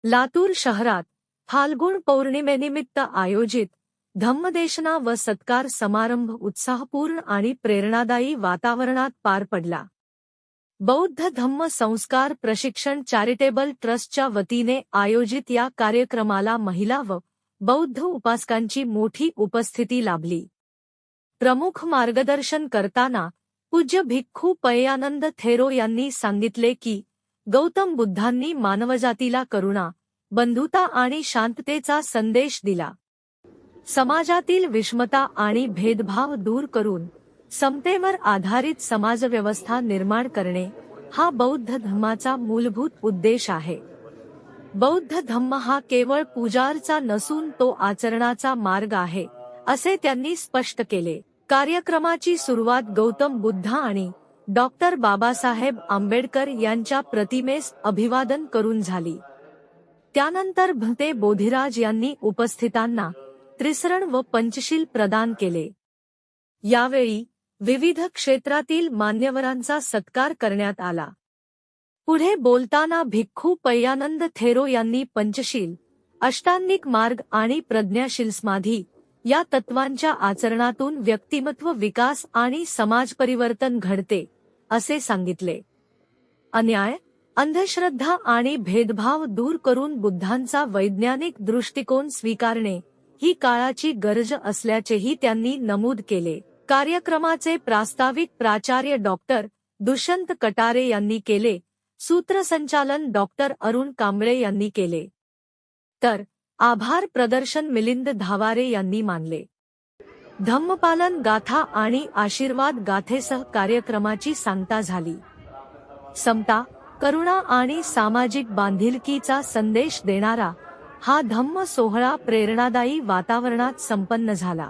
लातूर शहरात फाल्गुन पौर्णिमेनिमित्त आयोजित धम्मदेशना व सत्कार समारंभ उत्साहपूर्ण आणि प्रेरणादायी वातावरणात पार पडला। बौद्ध धम्म संस्कार प्रशिक्षण चॅरिटेबल ट्रस्टच्या वतीने आयोजित या कार्यक्रमाला महिला व बौद्ध उपासकांची मोठी उपस्थिती लाभली। प्रमुख मार्गदर्शन करताना पूज्य भिक्खू पय्यानंद थेरो यांनी सांगितले की गौतम बुद्धांनी मानवजातीला करुणा, बंधुता आणि शांततेचा संदेश दिला। समाजातील विषमता आणि भेदभाव दूर करून समतेवर आधारित समाजव्यवस्था निर्माण करणे हा बौद्ध धम्माचा मूलभूत उद्देश आहे। बौद्ध धम्म हा केवळ पूजार्चा नसून तो आचरणाचा मार्ग आहे, असे त्यांनी स्पष्ट केले। कार्यक्रमाची सुरुवात गौतम बुद्ध आणि डॉक्टर बाबासाहेब आंबेडकर यांच्या प्रतिमेस अभिवादन करून झाली। त्यानंतर भंते बोधिराज यांनी उपस्थितांना त्रिसरण व पंचशील प्रदान केले। यावेळी विविध क्षेत्रातील मान्यवरांचा सत्कार करण्यात आला। पुढे बोलताना भिक्खू पय्यानंद थेरो यांनी पंचशील, अष्टांगिक मार्ग आणि प्रज्ञाशील समाधी या तत्वांच्या आचरणातून व्यक्तिमत्व विकास आणि समाज परिवर्तन घडते, असे सांगितले। अन्याय, अंधश्रद्धा आणि भेदभाव दूर करून बुद्धांचा वैज्ञानिक दृष्टिकोन स्वीकारणे ही काळाची गरज असल्याचेही त्यांनी नमूद केले। कार्यक्रमाचे प्रास्ताविक प्राचार्य डॉक्टर दुष्यंत कटारे यांनी केले, सूत्रसंचालन डॉक्टर अरुण कांबळे यांनी केले, तर आभार प्रदर्शन मिलिंद धावारे यांनी मानले। धम्मपालन गाथा आणि आशीर्वाद गाथेसह कार्यक्रमाची सांगता झाली। समता, करुणा आणि सामाजिक बांधिलकीचा संदेश देणारा हा धम्म सोहळा प्रेरणादायी वातावरणात संपन्न झाला।